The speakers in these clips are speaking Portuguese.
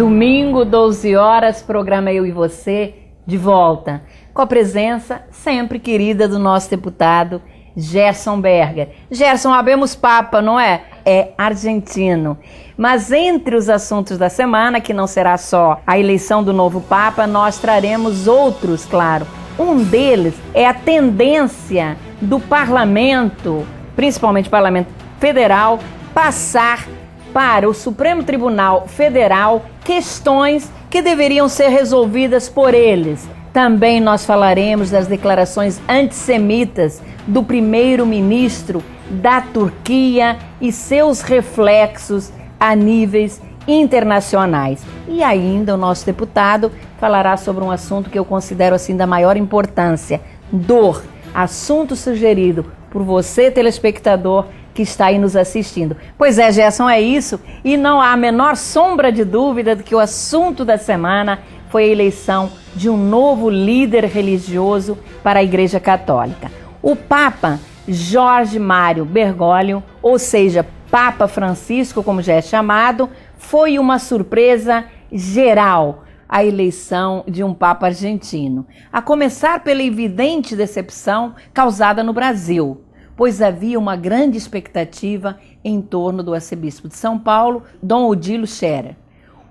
Domingo, 12 horas, programa Eu e Você, de volta. Com a presença sempre querida do nosso deputado Gerson Berger. Gerson, habemos papa, não é? É argentino. Mas entre os assuntos da semana, que não será só a eleição do novo papa, nós traremos outros, claro. Um deles é a tendência do parlamento, principalmente o parlamento federal, passar para o Supremo Tribunal Federal questões que deveriam ser resolvidas por eles. Também nós falaremos das declarações antissemitas do primeiro-ministro da Turquia e seus reflexos a níveis internacionais. E ainda o nosso deputado falará sobre um assunto que eu considero assim da maior importância: dor, assunto sugerido por você, telespectador, que está aí nos assistindo. Pois é, Gerson, é isso, e não há a menor sombra de dúvida de que o assunto da semana foi a eleição de um novo líder religioso para a Igreja Católica. O Papa Jorge Mário Bergoglio, ou seja, Papa Francisco, como já é chamado, foi uma surpresa geral a eleição de um Papa argentino, a começar pela evidente decepção causada no Brasil, pois havia uma grande expectativa em torno do arcebispo de São Paulo, Dom Odilo Scherer.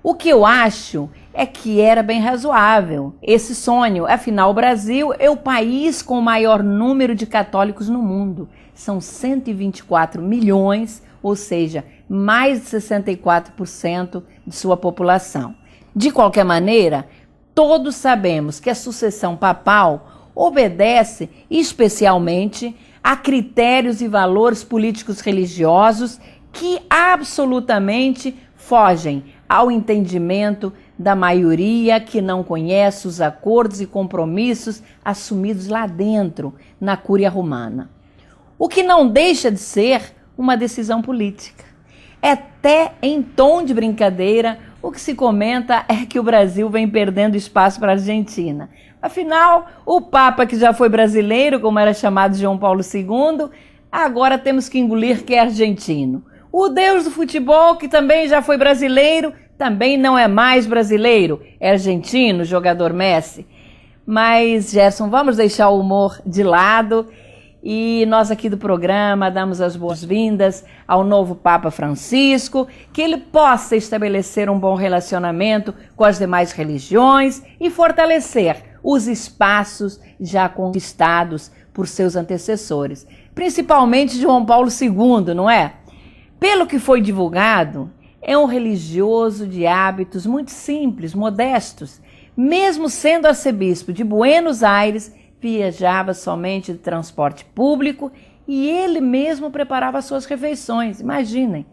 O que eu acho é que era bem razoável esse sonho. Afinal, o Brasil é o país com o maior número de católicos no mundo. São 124 milhões, ou seja, mais de 64% de sua população. De qualquer maneira, todos sabemos que a sucessão papal obedece especialmente a critérios e valores políticos religiosos que absolutamente fogem ao entendimento da maioria que não conhece os acordos e compromissos assumidos lá dentro, na Cúria Romana. O que não deixa de ser uma decisão política. Até em tom de brincadeira, o que se comenta é que o Brasil vem perdendo espaço para a Argentina. Afinal, o Papa, que já foi brasileiro, como era chamado João Paulo II, agora temos que engolir que é argentino. O deus do futebol, que também já foi brasileiro, também não é mais brasileiro, é argentino, o jogador Messi. Mas, Gerson, vamos deixar o humor de lado e nós aqui do programa damos as boas-vindas ao novo Papa Francisco, que ele possa estabelecer um bom relacionamento com as demais religiões e fortalecer os espaços já conquistados por seus antecessores, principalmente João Paulo II, não é? Pelo que foi divulgado, é um religioso de hábitos muito simples, modestos. Mesmo sendo arcebispo de Buenos Aires, viajava somente de transporte público e ele mesmo preparava suas refeições, imaginem.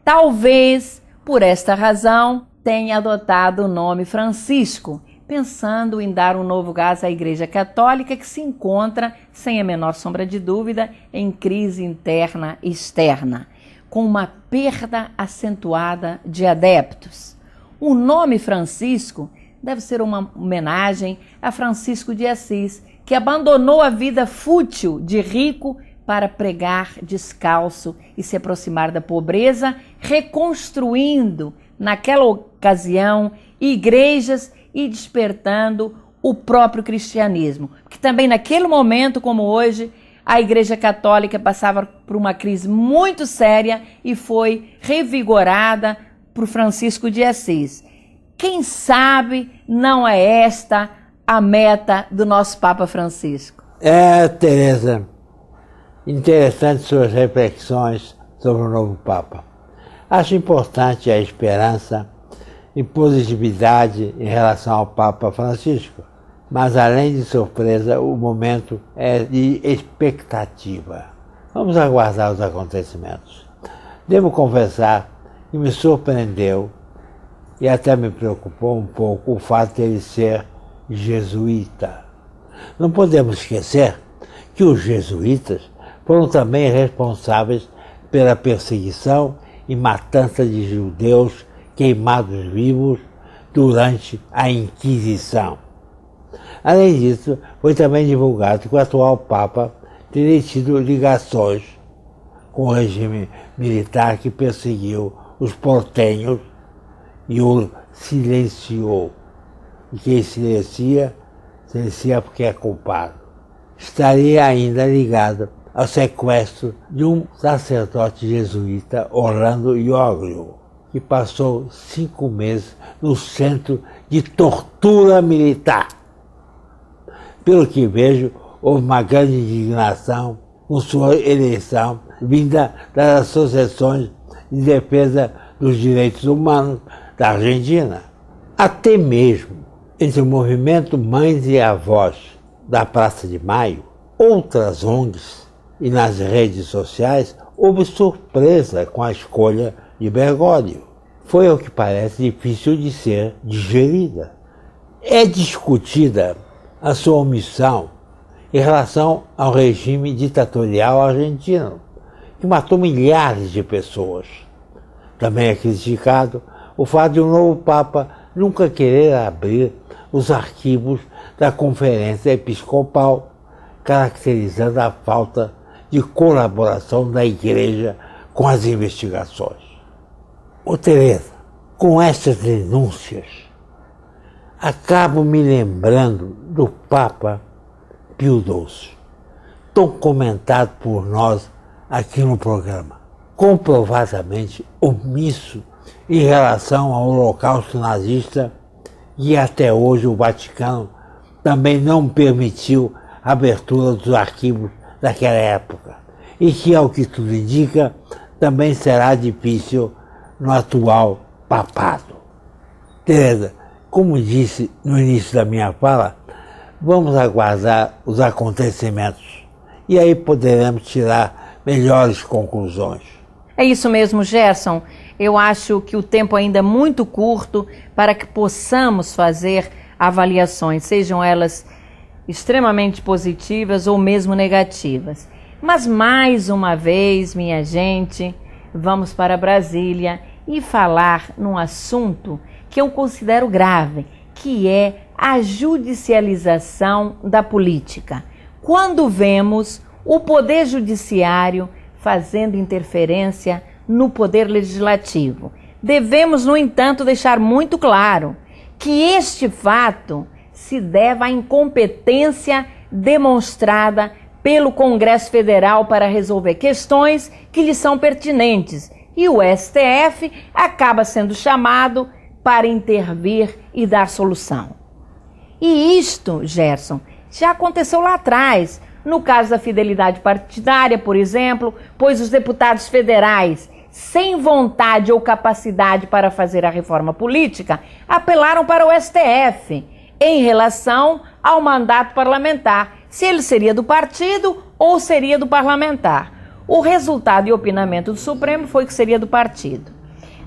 Talvez, por esta razão, tenha adotado o nome Francisco, pensando em dar um novo gás à Igreja Católica, que se encontra, sem a menor sombra de dúvida, em crise interna e externa, com uma perda acentuada de adeptos. O nome Francisco deve ser uma homenagem a Francisco de Assis, que abandonou a vida fútil de rico para pregar descalço e se aproximar da pobreza, reconstruindo, naquela ocasião, igrejas e despertando o próprio cristianismo, que também naquele momento, como hoje, a Igreja Católica passava por uma crise muito séria e foi revigorada por Francisco de Assis. Quem sabe não é esta a meta do nosso Papa Francisco? Tereza, interessante suas reflexões sobre o novo Papa. Acho importante a esperança e positividade em relação ao Papa Francisco, mas além de surpresa, o momento é de expectativa. Vamos aguardar os acontecimentos. Devo confessar que me surpreendeu e até me preocupou um pouco o fato de ele ser jesuíta. Não podemos esquecer que os jesuítas foram também responsáveis pela perseguição e matança de judeus queimados vivos durante a Inquisição. Além disso, foi também divulgado que o atual Papa teria tido ligações com o regime militar que perseguiu os portenhos e o silenciou. E quem silencia porque é culpado. Estaria ainda ligado ao sequestro de um sacerdote jesuíta, Orlando Ioglio, que passou 5 meses no centro de tortura militar. Pelo que vejo, houve uma grande indignação com sua eleição, vinda das associações de defesa dos direitos humanos da Argentina. Até mesmo entre o movimento Mães e Avós da Praça de Maio, outras ONGs e nas redes sociais, houve surpresa com a escolha de Bergoglio. Foi, ao que parece, difícil de ser digerida. É discutida a sua omissão em relação ao regime ditatorial argentino, que matou milhares de pessoas. Também é criticado o fato de um novo Papa nunca querer abrir os arquivos da Conferência Episcopal, caracterizando a falta de colaboração da Igreja com as investigações. Ô Tereza, com essas denúncias, acabo me lembrando do Papa Pio XII, tão comentado por nós aqui no programa, comprovadamente omisso em relação ao Holocausto nazista, e até hoje o Vaticano também não permitiu a abertura dos arquivos daquela época, e que, ao que tudo indica, também será difícil no atual papado. Tereza, como disse no início da minha fala, vamos aguardar os acontecimentos e aí poderemos tirar melhores conclusões. É isso mesmo, Gerson. Eu acho que o tempo ainda é muito curto para que possamos fazer avaliações, sejam elas extremamente positivas ou mesmo negativas. Mas mais uma vez, minha gente, vamos para Brasília e falar num assunto que eu considero grave, que é a judicialização da política. Quando vemos o Poder Judiciário fazendo interferência no Poder Legislativo, devemos, no entanto, deixar muito claro que este fato se deve à incompetência demonstrada pelo Congresso Federal para resolver questões que lhe são pertinentes, e o STF acaba sendo chamado para intervir e dar solução. E isto, Gerson, já aconteceu lá atrás, no caso da fidelidade partidária, por exemplo, pois os deputados federais, sem vontade ou capacidade para fazer a reforma política, apelaram para o STF em relação ao mandato parlamentar, se ele seria do partido ou seria do parlamentar. O resultado e opinamento do Supremo foi que seria do partido.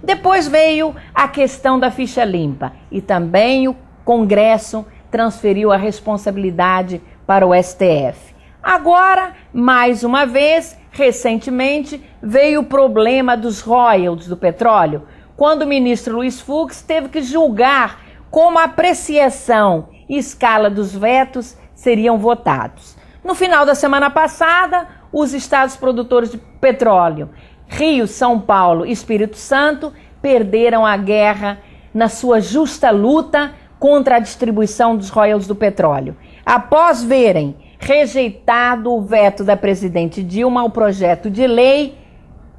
Depois veio a questão da ficha limpa e também o Congresso transferiu a responsabilidade para o STF. Agora, mais uma vez, recentemente, veio o problema dos royalties do petróleo, quando o ministro Luiz Fux teve que julgar como a apreciação e escala dos vetos seriam votados. No final da semana passada, os estados produtores de petróleo, Rio, São Paulo e Espírito Santo, perderam a guerra na sua justa luta contra a distribuição dos royalties do petróleo. Após verem rejeitado o veto da presidente Dilma ao projeto de lei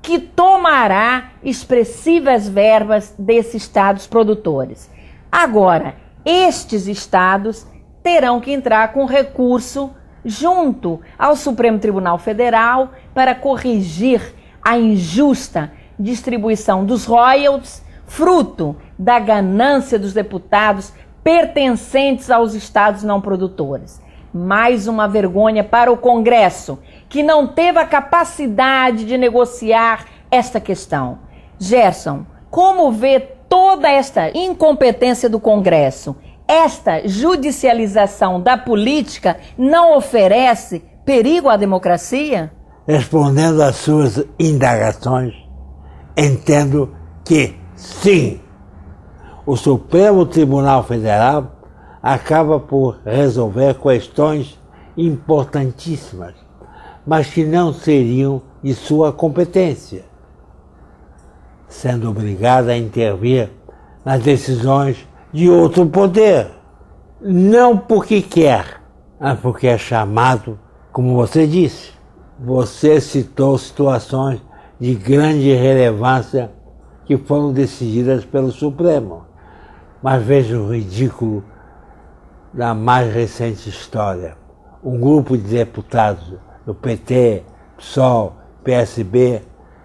que tomará expressivas verbas desses estados produtores. Agora, estes estados terão que entrar com recurso junto ao Supremo Tribunal Federal para corrigir a injusta distribuição dos royalties, fruto da ganância dos deputados pertencentes aos estados não produtores. Mais uma vergonha para o Congresso, que não teve a capacidade de negociar esta questão. Gerson, como vê toda esta incompetência do Congresso? Esta judicialização da política não oferece perigo à democracia? Respondendo às suas indagações, entendo que sim, o Supremo Tribunal Federal acaba por resolver questões importantíssimas, mas que não seriam de sua competência, sendo obrigada a intervir nas decisões de outro poder. Não porque quer, mas porque é chamado, como você disse. Você citou situações de grande relevância que foram decididas pelo Supremo. Mas veja o ridículo da mais recente história. Um grupo de deputados do PT, PSOL, PSB,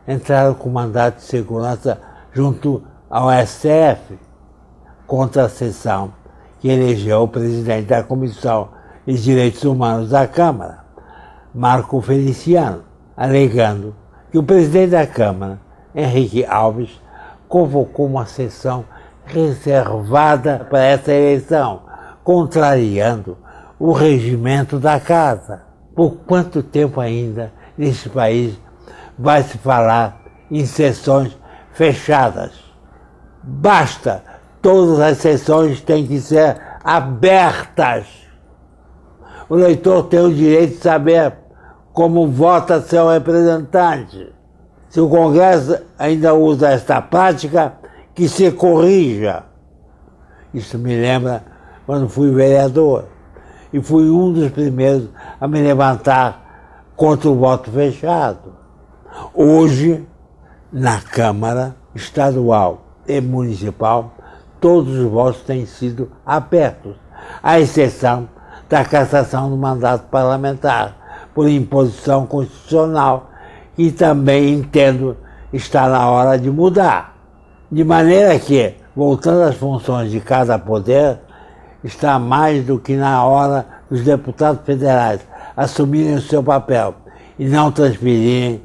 entraram com mandato de segurança junto ao STF contra a sessão que elegeu o presidente da Comissão de Direitos Humanos da Câmara, Marco Feliciano, alegando que o presidente da Câmara, Henrique Alves, convocou uma sessão reservada para essa eleição, contrariando o regimento da casa. Por quanto tempo ainda nesse país vai se falar em sessões fechadas? Basta, todas as sessões têm que ser abertas. O eleitor tem o direito de saber como vota seu representante. Se o Congresso ainda usa esta prática, que se corrija. Isso me lembra quando fui vereador e fui um dos primeiros a me levantar contra o voto fechado. Hoje, na Câmara Estadual e Municipal, todos os votos têm sido abertos, à exceção da cassação do mandato parlamentar, por imposição constitucional, que também entendo está na hora de mudar. De maneira que, voltando às funções de cada poder, está mais do que na hora dos deputados federais assumirem o seu papel e não transferirem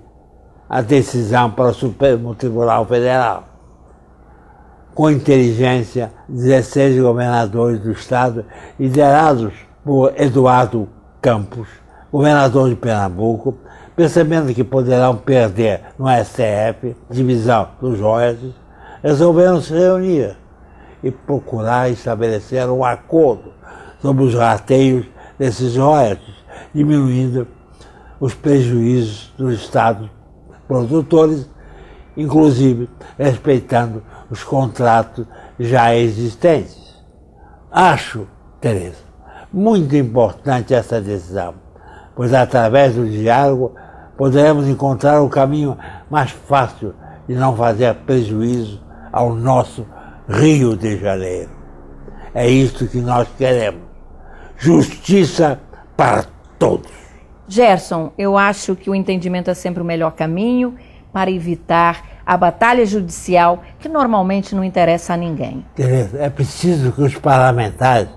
a decisão para o Supremo Tribunal Federal. Com inteligência, 16 governadores do estado, liderados por Eduardo Campos, governador de Pernambuco, percebendo que poderão perder no STF, divisão dos royalties, resolveram se reunir e procurar estabelecer um acordo sobre os rateios desses royalties, diminuindo os prejuízos dos estados produtores, inclusive respeitando os contratos já existentes. Acho, Tereza, muito importante essa decisão, pois através do diálogo poderemos encontrar o caminho mais fácil de não fazer prejuízo ao nosso Rio de Janeiro. É isso que nós queremos. Justiça para todos. Gerson, eu acho que o entendimento é sempre o melhor caminho para evitar a batalha judicial que normalmente não interessa a ninguém. Tereza, é preciso que os parlamentares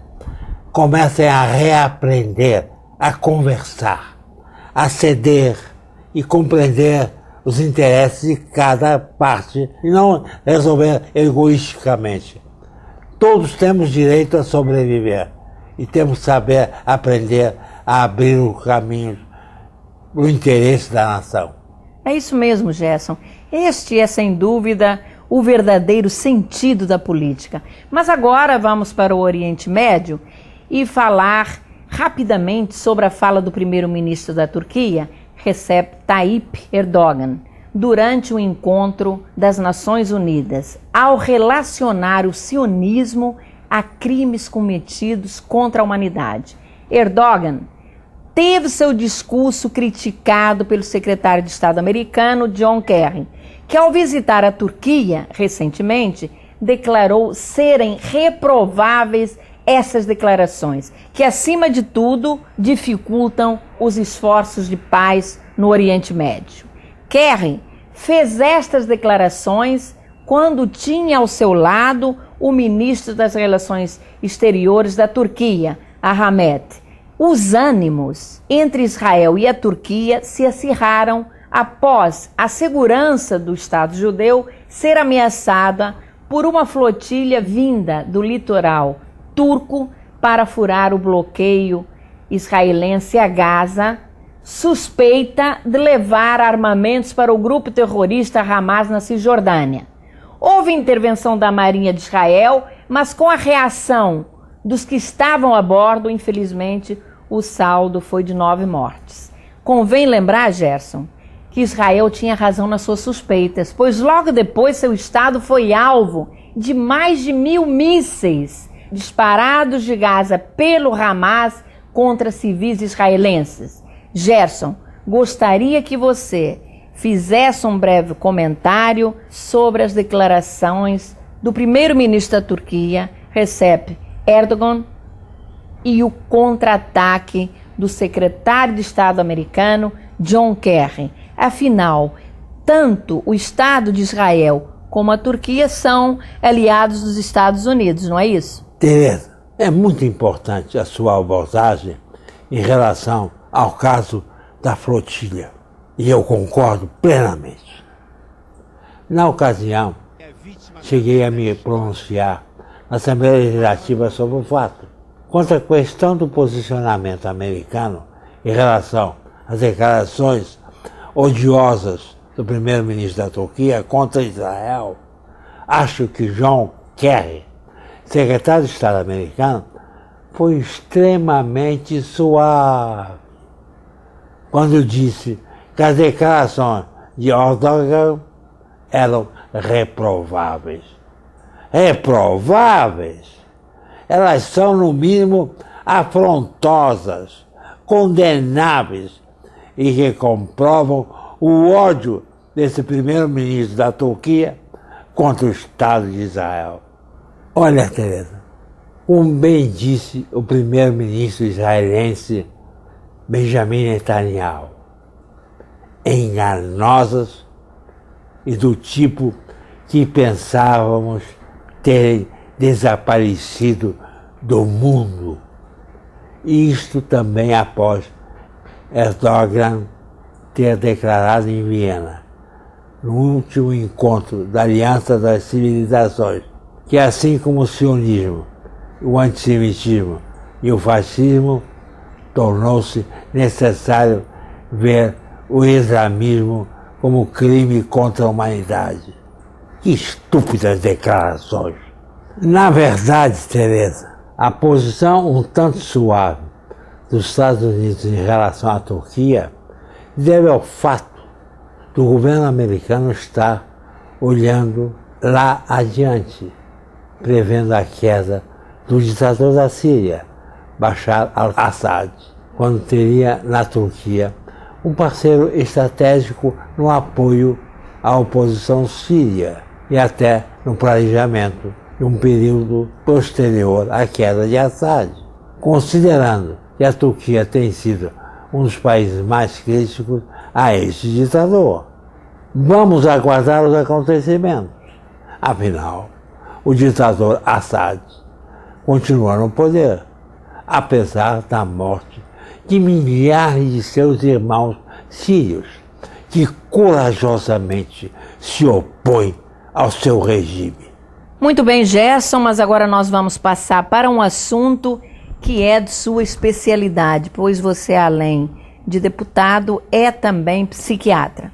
comecem a reaprender a conversar, a ceder e compreender os interesses de cada parte e não resolver egoisticamente. Todos temos direito a sobreviver e temos que saber aprender a abrir o caminho no interesse da nação. É isso mesmo, Gerson. Este é, sem dúvida, o verdadeiro sentido da política. Mas agora vamos para o Oriente Médio e falar rapidamente sobre a fala do primeiro-ministro da Turquia, Recep Tayyip Erdogan, durante o encontro das Nações Unidas, ao relacionar o sionismo a crimes cometidos contra a humanidade. Erdogan teve seu discurso criticado pelo secretário de Estado americano John Kerry, que ao visitar a Turquia recentemente declarou serem reprováveis essas declarações, que acima de tudo dificultam os esforços de paz no Oriente Médio. Kerry fez estas declarações quando tinha ao seu lado o ministro das Relações Exteriores da Turquia, Ahmet. Os ânimos entre Israel e a Turquia se acirraram após a segurança do Estado judeu ser ameaçada por uma flotilha vinda do litoral turco para furar o bloqueio israelense a Gaza, suspeita de levar armamentos para o grupo terrorista Hamas na Cisjordânia. Houve intervenção da Marinha de Israel, mas com a reação dos que estavam a bordo, infelizmente, o saldo foi de 9 mortes. Convém lembrar, Gerson, que Israel tinha razão nas suas suspeitas, pois logo depois seu estado foi alvo de mais de 1.000 mísseis disparados de Gaza pelo Hamas contra civis israelenses. Gerson, gostaria que você fizesse um breve comentário sobre as declarações do primeiro-ministro da Turquia, Recep Erdogan, e o contra-ataque do secretário de Estado americano, John Kerry. Afinal, tanto o Estado de Israel como a Turquia são aliados dos Estados Unidos, não é isso? Tereza, é muito importante a sua abordagem em relação ao caso da flotilha, e eu concordo plenamente. Na ocasião, cheguei a me pronunciar na Assembleia Legislativa sobre o fato. Quanto à questão do posicionamento americano em relação às declarações odiosas do primeiro-ministro da Turquia contra Israel, acho que John Kerry, secretário de Estado americano, foi extremamente suave quando disse que as declarações de Erdogan eram reprováveis. Reprováveis? Elas são, no mínimo, afrontosas, condenáveis e que comprovam o ódio desse primeiro-ministro da Turquia contra o Estado de Israel. Olha, Tereza, como bem disse o primeiro-ministro israelense Benjamin Netanyahu, enganosas e do tipo que pensávamos terem desaparecido do mundo. Isto também após Erdogan ter declarado em Viena, no último encontro da Aliança das Civilizações, que assim como o sionismo, o antissemitismo e o fascismo, tornou-se necessário ver o islamismo como crime contra a humanidade. Que estúpidas declarações! Na verdade, Tereza, a posição um tanto suave dos Estados Unidos em relação à Turquia deve ao fato do governo americano estar olhando lá adiante, prevendo a queda do ditador da Síria, Bashar al-Assad, quando teria na Turquia um parceiro estratégico no apoio à oposição síria e até no planejamento de um período posterior à queda de Assad, considerando que a Turquia tem sido um dos países mais críticos a este ditador. Vamos aguardar os acontecimentos. Afinal, o ditador Assad continua no poder, apesar da morte de milhares de seus irmãos sírios, que corajosamente se opõem ao seu regime. Muito bem, Gerson, mas agora nós vamos passar para um assunto que é de sua especialidade, pois você, além de deputado, é também psiquiatra.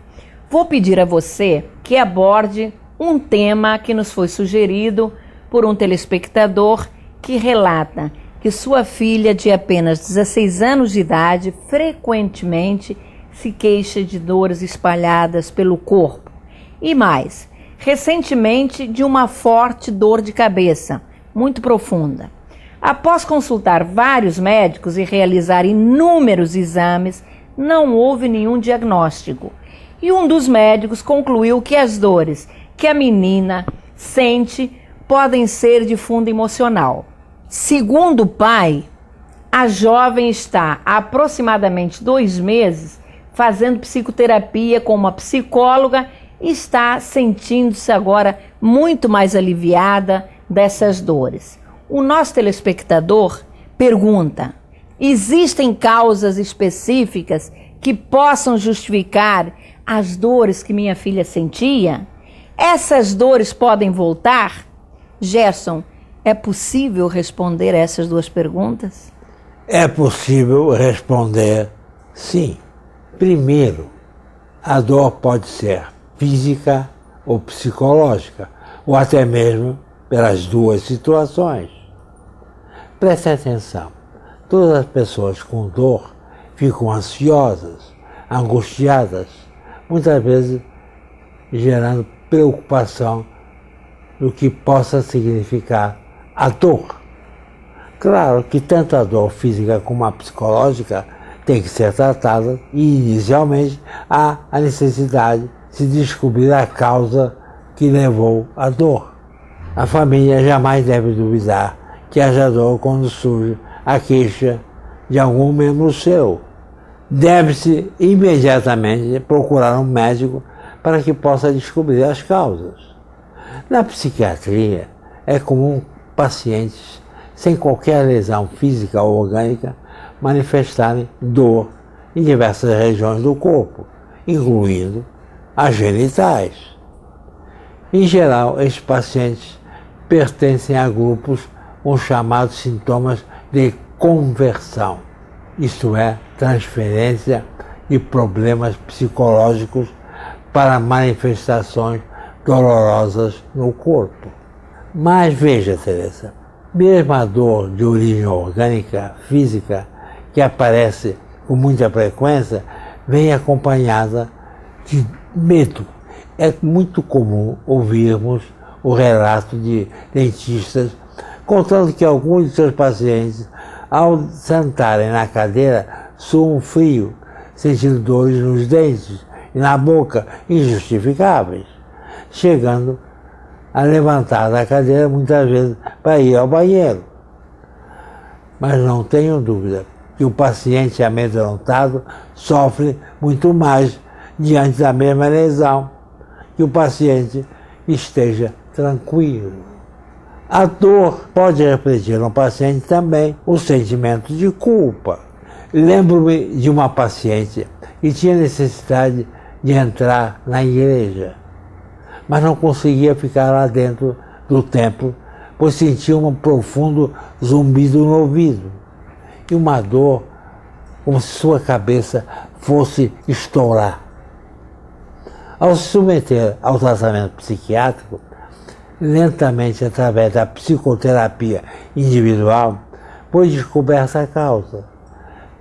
Vou pedir a você que aborde um tema que nos foi sugerido por um telespectador que relata que sua filha, de apenas 16 anos de idade, frequentemente se queixa de dores espalhadas pelo corpo. E mais, recentemente de uma forte dor de cabeça, muito profunda. Após consultar vários médicos e realizar inúmeros exames, não houve nenhum diagnóstico. E um dos médicos concluiu que as dores que a menina sente podem ser de fundo emocional. Segundo o pai, a jovem está há aproximadamente 2 meses fazendo psicoterapia com uma psicóloga e está sentindo-se agora muito mais aliviada dessas dores. O nosso telespectador pergunta: existem causas específicas que possam justificar as dores que minha filha sentia? Essas dores podem voltar? Gerson, é possível responder essas 2 perguntas? É possível responder sim. Primeiro, a dor pode ser física ou psicológica, ou até mesmo pelas 2 situações. Preste atenção, todas as pessoas com dor ficam ansiosas, angustiadas, muitas vezes gerando preocupação do que possa significar a dor. Claro que tanto a dor física como a psicológica tem que ser tratada e, inicialmente, há a necessidade de se descobrir a causa que levou à dor. A família jamais deve duvidar que haja dor quando surge a queixa de algum membro seu. Deve-se imediatamente procurar um médico para que possa descobrir as causas. Na psiquiatria, é comum pacientes sem qualquer lesão física ou orgânica manifestarem dor em diversas regiões do corpo, incluindo as genitais. Em geral, estes pacientes pertencem a grupos com chamados sintomas de conversão, isto é, transferência de problemas psicológicos para manifestações dolorosas no corpo. Mas veja, Teresa, mesmo a dor de origem orgânica, física, que aparece com muita frequência, vem acompanhada de medo. É muito comum ouvirmos o relato de dentistas contando que alguns de seus pacientes, ao sentarem na cadeira, suam frio, sentindo dores nos dentes e na boca injustificáveis, chegando a levantar da cadeira muitas vezes para ir ao banheiro. Mas não tenho dúvida que o paciente amedrontado sofre muito mais diante da mesma lesão que o paciente esteja tranquilo. A dor pode refletir no paciente também o sentimento de culpa. Lembro-me de uma paciente que tinha necessidade de entrar na igreja, mas não conseguia ficar lá dentro do templo, pois sentia um profundo zumbido no ouvido e uma dor como se sua cabeça fosse estourar. Ao se submeter ao tratamento psiquiátrico, lentamente através da psicoterapia individual, foi descoberta a causa.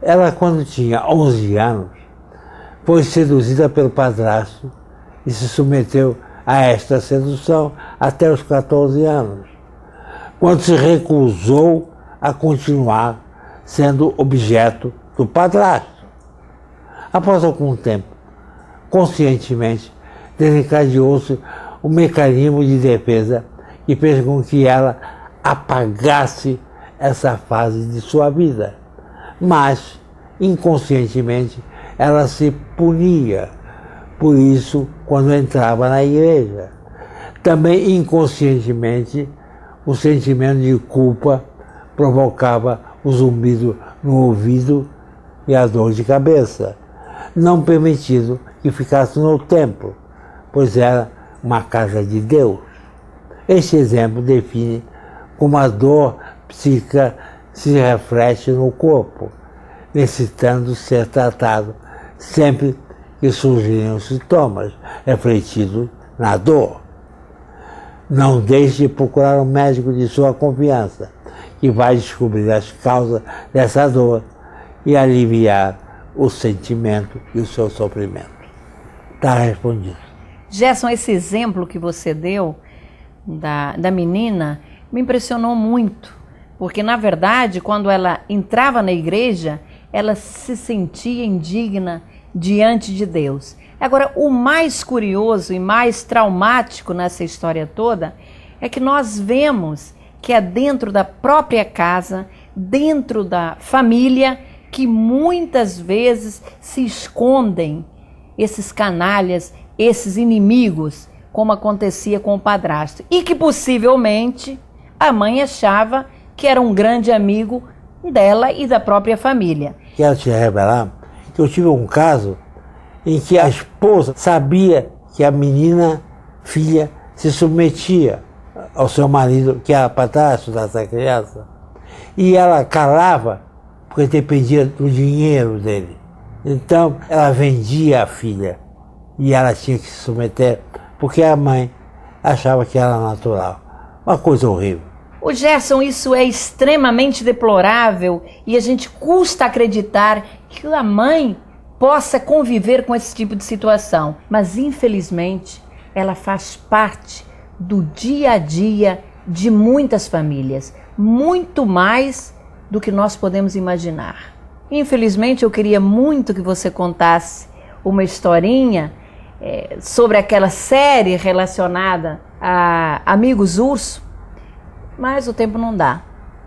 Ela, quando tinha 11 anos, foi seduzida pelo padrasto e se submeteu a esta sedução até os 14 anos, quando se recusou a continuar sendo objeto do padrasto. Após algum tempo, conscientemente, desencadeou-se um mecanismo de defesa que fez com que ela apagasse essa fase de sua vida. Mas, inconscientemente, ela se punia por isso quando entrava na igreja. Também, inconscientemente, o sentimento de culpa provocava o zumbido no ouvido e a dor de cabeça, não permitido que ficasse no templo, pois era uma casa de Deus. Este exemplo define como a dor psíquica se reflete no corpo, necessitando ser tratado sempre que surgirem os sintomas refletidos na dor. Não deixe de procurar um médico de sua confiança, que vai descobrir as causas dessa dor e aliviar o sentimento e o seu sofrimento. Está respondido. Gerson, esse exemplo que você deu da menina me impressionou muito, porque na verdade quando ela entrava na igreja, ela se sentia indigna diante de Deus. Agora, o mais curioso e mais traumático nessa história toda é que nós vemos que é dentro da própria casa, dentro da família, que muitas vezes se escondem esses canalhas, esses inimigos, como acontecia com o padrasto. E que possivelmente a mãe achava que era um grande amigo dela e da própria família. Quero te revelar que eu tive um caso em que a esposa sabia que a menina, filha, se submetia ao seu marido, que era padrasto dessa criança, e ela calava porque dependia do dinheiro dele. Então ela vendia a filha e ela tinha que se submeter porque a mãe achava que era natural. Uma coisa horrível. O Gerson, isso é extremamente deplorável e a gente custa acreditar que a mãe possa conviver com esse tipo de situação. Mas, infelizmente, ela faz parte do dia a dia de muitas famílias, muito mais do que nós podemos imaginar. Infelizmente, eu queria muito que você contasse uma historinha sobre aquela série relacionada a Amigos Urso, mas o tempo não dá.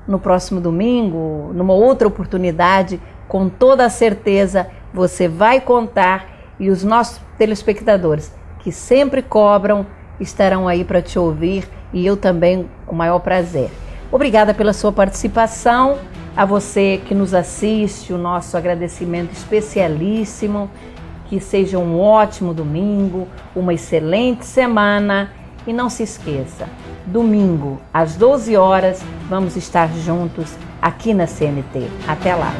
No próximo domingo, numa outra oportunidade, com toda a certeza, você vai contar e os nossos telespectadores, que sempre cobram, estarão aí para te ouvir e eu também, com o maior prazer. Obrigada pela sua participação, a você que nos assiste, o nosso agradecimento especialíssimo, que seja um ótimo domingo, uma excelente semana e não se esqueça, domingo às 12 horas vamos estar juntos aqui na CNT. Até lá!